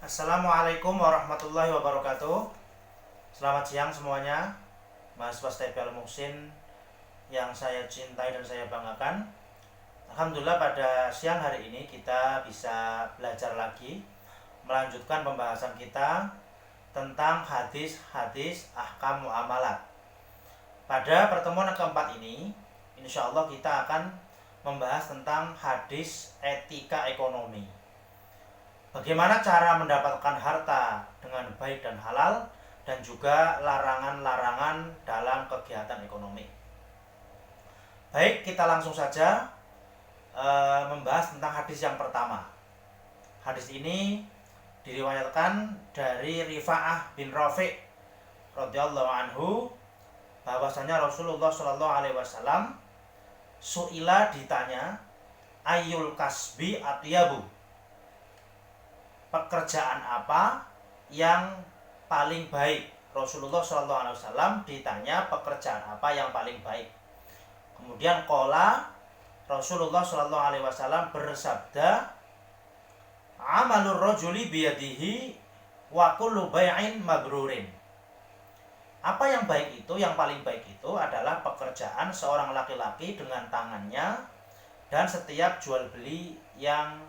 Assalamualaikum warahmatullahi wabarakatuh. Selamat siang semuanya, mahasiswa STB Al Muhsin yang saya cintai dan saya banggakan. Alhamdulillah pada siang hari ini kita bisa belajar lagi, melanjutkan pembahasan kita tentang hadis-hadis ahkam muamalat. Pada pertemuan keempat ini, insya Allah kita akan membahas tentang hadis etika ekonomi. Bagaimana cara mendapatkan harta dengan baik dan halal, dan juga larangan-larangan dalam kegiatan ekonomi. Baik, kita langsung saja membahas tentang hadis yang pertama. Hadis ini diriwayatkan dari Rifa'ah bin Rafi' radhiyallahu anhu, bahwasanya Rasulullah Shallallahu alaihi wasallam suila ditanya, ayyul kasbi atyabu, pekerjaan apa yang paling baik. Rasulullah SAW ditanya pekerjaan apa yang paling baik. Kemudian qala, Rasulullah SAW bersabda, amalur rajuli biyadihi wa kullu bai'in mabrurin. Apa yang baik itu, yang paling baik itu adalah pekerjaan seorang laki-laki dengan tangannya, dan setiap jual beli yang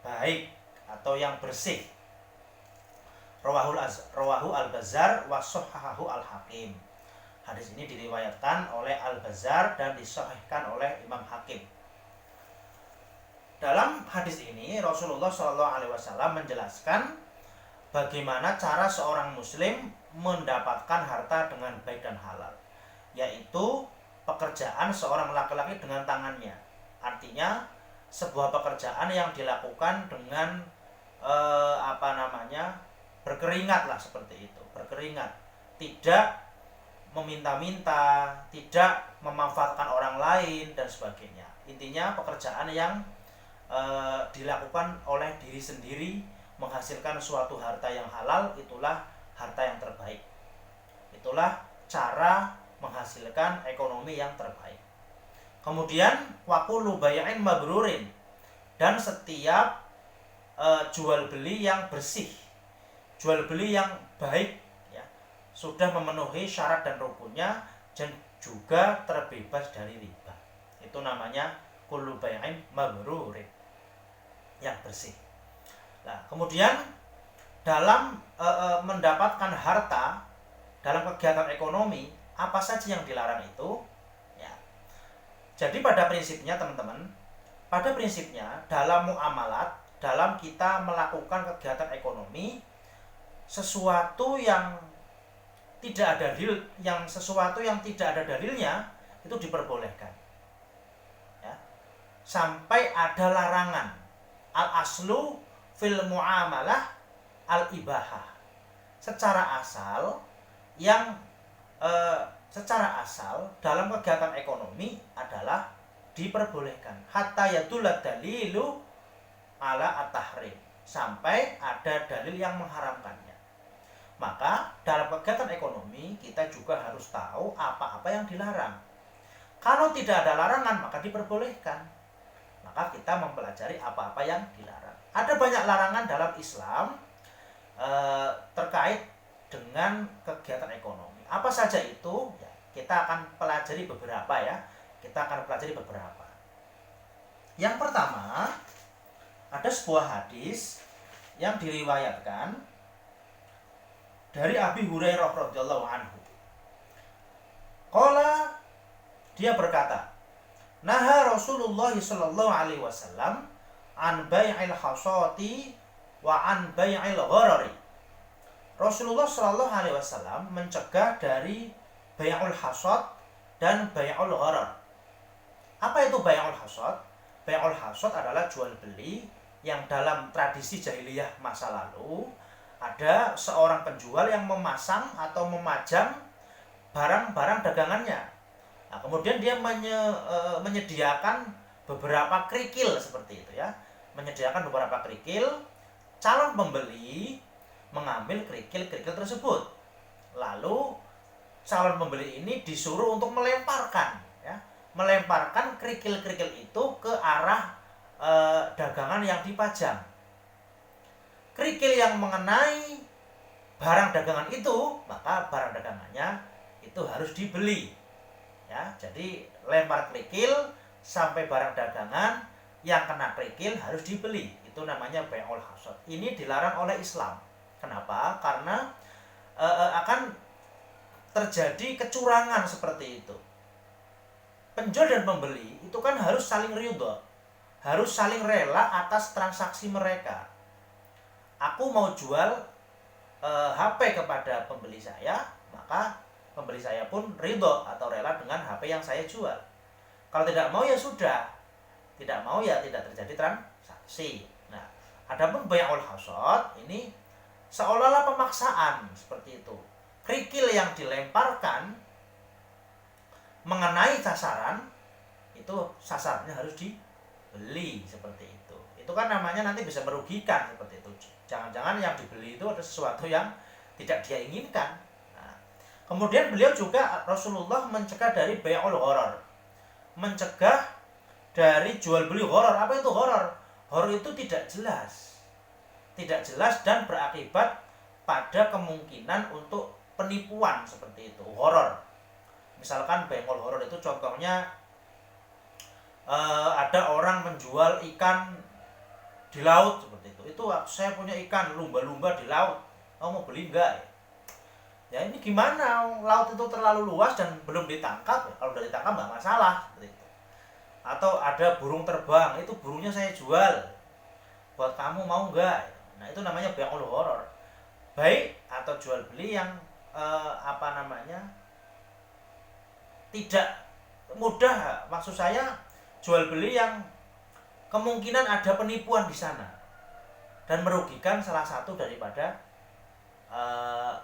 baik atau yang bersih. Rawahu Al-Bazzar wa sahhahu Al-Hakim. Hadis ini diriwayatkan oleh Al-Bazzar dan disahihkan oleh Imam Hakim. Dalam hadis ini Rasulullah SAW menjelaskan bagaimana cara seorang muslim mendapatkan harta dengan baik dan halal, yaitu pekerjaan seorang laki-laki dengan tangannya. Artinya sebuah pekerjaan yang dilakukan dengan berkeringat lah, seperti itu, berkeringat, tidak meminta-minta, tidak memanfaatkan orang lain dan sebagainya. Intinya pekerjaan yang dilakukan oleh diri sendiri, menghasilkan suatu harta yang halal, itulah harta yang terbaik. Itulah cara menghasilkan ekonomi yang terbaik. Kemudian waqulu bai'in mabrurin, dan setiap jual beli yang bersih, jual beli yang baik, ya, sudah memenuhi syarat dan rukunnya, dan juga terbebas dari riba. Itu namanya kullu bai'in mabrurin, yang bersih. Nah, kemudian dalam mendapatkan harta dalam kegiatan ekonomi, apa saja yang dilarang itu? Ya. Jadi pada prinsipnya teman-teman, pada prinsipnya dalam muamalat, dalam kita melakukan kegiatan ekonomi, sesuatu yang tidak ada dalil, sesuatu yang tidak ada dalilnya itu diperbolehkan. Ya. Sampai ada larangan. Al aslu fil muamalah al ibahah. Secara asal dalam kegiatan ekonomi adalah diperbolehkan. Hatta yadulad dalilu ala at-tahrim, sampai ada dalil yang mengharamkannya. Maka dalam kegiatan ekonomi kita juga harus tahu apa-apa yang dilarang. Kalau tidak ada larangan maka diperbolehkan. Maka kita mempelajari apa-apa yang dilarang. Ada banyak larangan dalam Islam terkait dengan kegiatan ekonomi. Apa saja itu? Ya, kita akan pelajari beberapa ya. Yang pertama, ada sebuah hadis yang diriwayatkan dari Abi Hurairah radhiyallahu anhu. Qala, dia berkata, naha Rasulullah sallallahu alaihi wasallam an bai'il hasati wa an bai'il gharari. Rasulullah sallallahu alaihi wasallam mencegah dari bai'ul hasad dan bai'ul gharar. Apa itu bai'ul hasad? Bai'ul hasad adalah jual beli yang dalam tradisi jahiliyah masa lalu ada seorang penjual yang memasang atau memajang barang-barang dagangannya. Nah, kemudian dia menyediakan beberapa kerikil seperti itu ya. Menyediakan beberapa kerikil, calon pembeli mengambil kerikil-kerikil tersebut. Lalu calon pembeli ini disuruh untuk melemparkan kerikil-kerikil itu ke arah dagangan yang dipajang. kerikil yang mengenai barang dagangan itu, maka barang dagangannya itu harus dibeli. Ya, jadi lempar kerikil sampai barang dagangan yang kena kerikil harus dibeli. Itu namanya bai'ul hasad. Ini dilarang oleh Islam. Kenapa? Karena akan terjadi kecurangan seperti itu. Penjual dan pembeli itu kan harus saling ridho, harus saling rela atas transaksi mereka. Aku mau jual HP kepada pembeli saya, maka pembeli saya pun ridho atau rela dengan HP yang saya jual. Kalau tidak mau ya sudah, tidak mau ya tidak terjadi transaksi. Nah, adapun bai'ul hasad ini seolah-olah pemaksaan seperti itu. Kerikil yang dilemparkan mengenai sasaran, itu sasarannya harus dibeli seperti itu. Itu kan namanya nanti bisa merugikan seperti itu. Jangan-jangan yang dibeli itu ada sesuatu yang tidak dia inginkan. Nah, kemudian beliau juga, Rasulullah mencegah dari bai'ul gharar, mencegah dari jual beli gharar. Apa itu gharar? Gharar itu tidak jelas, dan berakibat pada kemungkinan untuk penipuan seperti itu. Gharar, misalkan bai'ul gharar itu contohnya ada orang menjual ikan di laut seperti itu. Itu saya punya ikan lumba-lumba di laut, mau beli enggak? Ya ini gimana? Laut itu terlalu luas dan belum ditangkap. Kalau udah ditangkap nggak masalah seperti itu. Atau ada burung terbang, itu burungnya saya jual, buat kamu mau enggak? Nah itu namanya bai'ul gharar. Baik atau jual beli yang tidak mudah. Maksud saya jual beli yang kemungkinan ada penipuan di sana dan merugikan salah satu daripada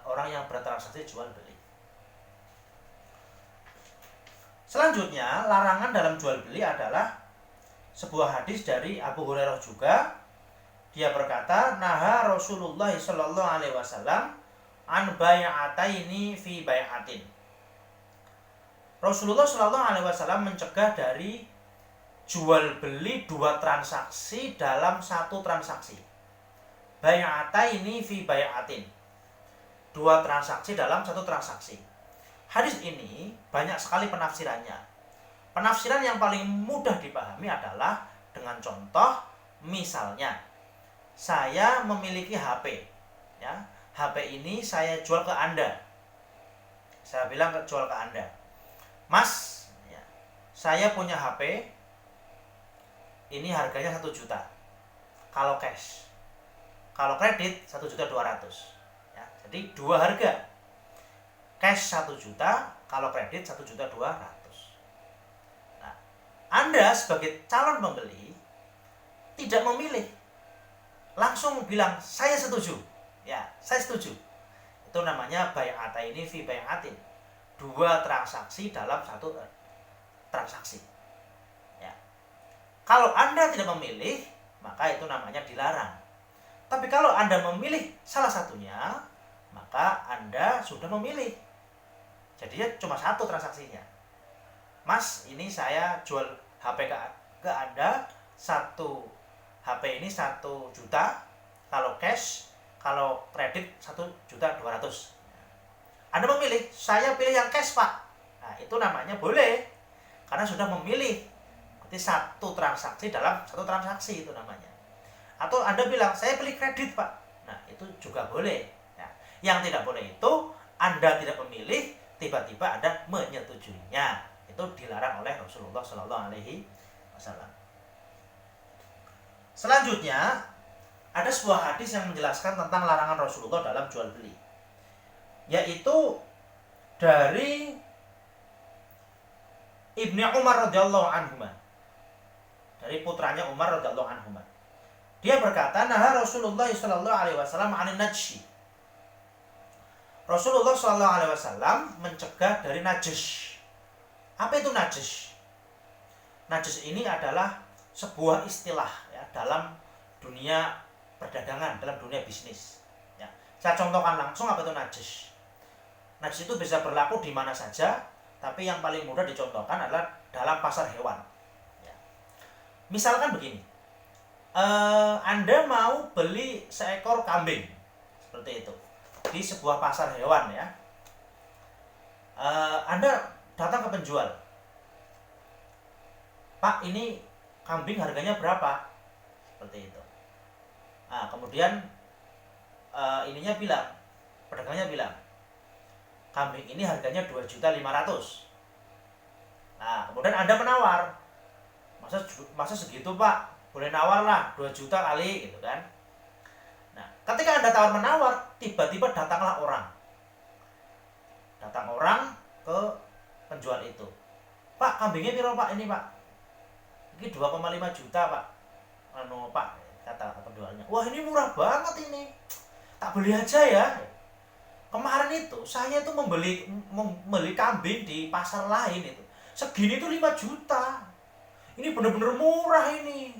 orang yang bertransaksi jual beli. Selanjutnya, larangan dalam jual beli adalah sebuah hadis dari Abu Hurairah juga. Dia berkata, naha Rasulullah sallallahu alaihi wasallam an bai'ataini fi bai'atin. Rasulullah sallallahu alaihi wasallam mencegah dari jual beli dua transaksi dalam satu transaksi. Bai'ataini fi bai'atin. Dua transaksi dalam satu transaksi. Hadis ini banyak sekali penafsirannya. Penafsiran yang paling mudah dipahami adalah dengan contoh, misalnya saya memiliki HP, ya. HP ini saya jual ke Anda. Saya bilang jual ke Anda, Mas, ya, saya punya HP ini harganya 1 juta kalau cash. Kalau kredit 1.200.000, ya. Jadi dua harga. Cash 1 juta, kalau kredit 1.200.000. Nah, Anda sebagai calon pembeli tidak memilih, langsung bilang saya setuju. Ya, saya setuju. Itu namanya bai'ataini fi bai'atin. Dua transaksi dalam satu transaksi. Ya. Kalau Anda tidak memilih, maka itu namanya dilarang. Tapi kalau Anda memilih salah satunya, maka Anda sudah memilih. Jadinya cuma satu transaksinya. Mas, ini saya jual HP ke Anda, satu HP ini 1 juta kalau cash, kalau kredit 1.200.000. Anda memilih, saya pilih yang cash, Pak. Nah, itu namanya boleh, karena sudah memilih. Berarti satu transaksi dalam satu transaksi itu namanya. Atau Anda bilang, saya pilih kredit, Pak. Nah, itu juga boleh. Ya. Yang tidak boleh itu, Anda tidak memilih, tiba-tiba Anda menyetujuinya. Itu dilarang oleh Rasulullah Sallallahu Alaihi Wasallam. Selanjutnya, ada sebuah hadis yang menjelaskan tentang larangan Rasulullah dalam jual beli, yaitu dari Ibnu Umar radhiyallahu anhu, dari putranya Umar radhiyallahu anhu. Dia berkata, nah Rasulullah sallallahu alaihi wasallam 'anil najshi. Rasulullah sallallahu alaihi wasallam mencegah dari najis. Apa itu najis? Najis ini adalah sebuah istilah, ya, dalam dunia perdagangan, dalam dunia bisnis. Ya. Saya contohkan langsung apa itu najis. Najis itu bisa berlaku di mana saja, tapi yang paling mudah dicontohkan adalah dalam pasar hewan. Ya. Misalkan begini, Anda mau beli seekor kambing seperti itu di sebuah pasar hewan ya. Anda datang ke penjual, Pak, ini kambing harganya berapa? Seperti itu. Nah, kemudian pedagangnya bilang, kambing ini harganya 2.500.000. Nah, kemudian Anda menawar, masa segitu Pak? Boleh nawar lah 2 juta kali gitu kan. Nah, ketika Anda tawar menawar, tiba-tiba datang orang ke penjual itu. Pak, kambingnya piro Pak ini Pak? Ini 2,5 juta Pak. Pak, kata penjualnya. Wah, ini murah banget ini. Tak beli aja ya. Kemarin itu saya itu membeli kambing di pasar lain itu. Segini itu 5 juta. Ini benar-benar murah ini.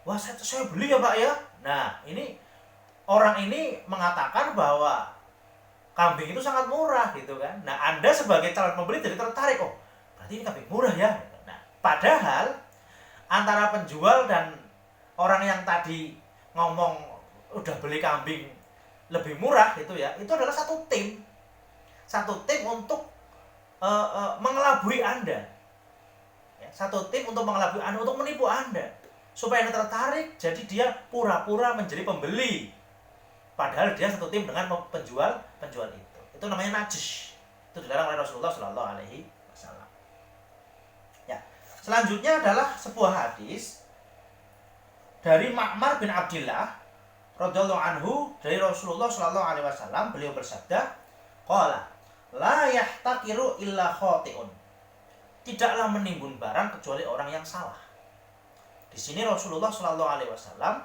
Wah, saya beli ya Pak ya. Nah, ini orang ini mengatakan bahwa kambing itu sangat murah gitu kan. Nah, Anda sebagai calon pembeli jadi tertarik, oh berarti ini kambing murah ya. Nah, padahal antara penjual dan orang yang tadi ngomong udah beli kambing lebih murah gitu ya, itu adalah satu tim untuk mengelabui Anda ya, satu tim untuk mengelabui Anda, untuk menipu Anda supaya Anda tertarik, jadi dia pura-pura menjadi pembeli padahal dia satu tim dengan penjual itu namanya najis. Itu dilarang oleh Rasulullah Shallallahu Alaihi Wasallam. Ya, selanjutnya adalah sebuah hadis dari Ma'mar bin Abdillah radhiyallahu anhu dari Rasulullah Shallallahu Alaihi Wasallam. Beliau bersabda, qala la yahtaqiru illa khati'un. Tidaklah menimbun barang kecuali orang yang salah. Di sini Rasulullah Shallallahu Alaihi Wasallam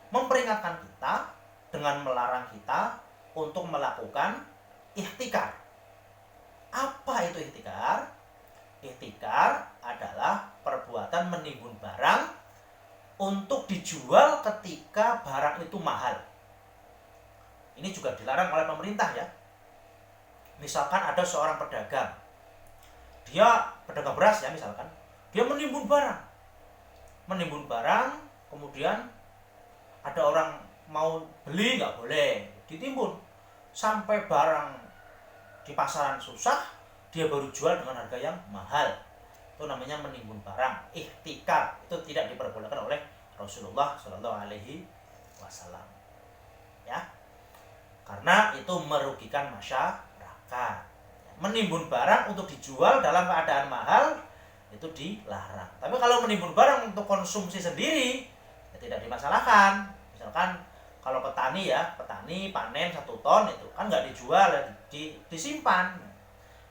memperingatkan kita dengan melarang kita untuk melakukan ihtikar. Apa itu ihtikar? Ihtikar adalah perbuatan menimbun barang untuk dijual ketika barang itu mahal. Ini juga dilarang oleh pemerintah ya. Misalkan ada seorang pedagang, dia pedagang beras ya misalkan, dia menimbun barang, kemudian ada orang mau beli, nggak boleh ditimbun sampai barang di pasaran susah, dia baru jual dengan harga yang mahal. Itu namanya menimbun barang, ihtikar. Itu tidak diperbolehkan oleh Rasulullah Shallallahu Alaihi Wasallam ya, karena itu merugikan masyarakat. Menimbun barang untuk dijual dalam keadaan mahal itu dilarang. Tapi kalau menimbun barang untuk konsumsi sendiri ya tidak dimasalahkan. Misalkan kalau petani panen 1 ton itu kan nggak dijual,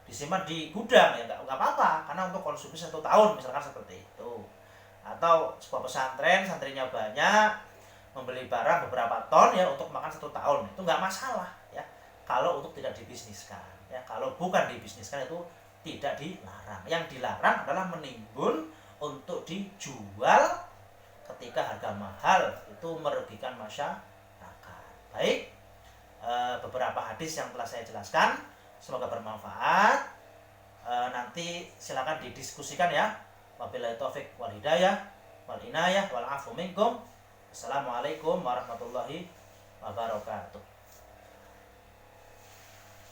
disimpan di gudang ya nggak apa-apa, karena untuk konsumsi 1 tahun misalkan seperti itu. Atau sebuah pesantren, santrinya banyak, membeli barang beberapa ton ya untuk makan 1 tahun, itu nggak masalah ya kalau untuk tidak dibisniskan ya. Kalau bukan dibisniskan itu tidak dilarang. Yang dilarang adalah menimbun untuk dijual ketika harga mahal, itu merugikan masyarakat. Baik, beberapa hadis yang telah saya jelaskan semoga bermanfaat. Nanti silakan didiskusikan ya. Wabillahi taufik wal hidayah wal inayah wal afu minkum. Assalamualaikum warahmatullahi wabarakatuh.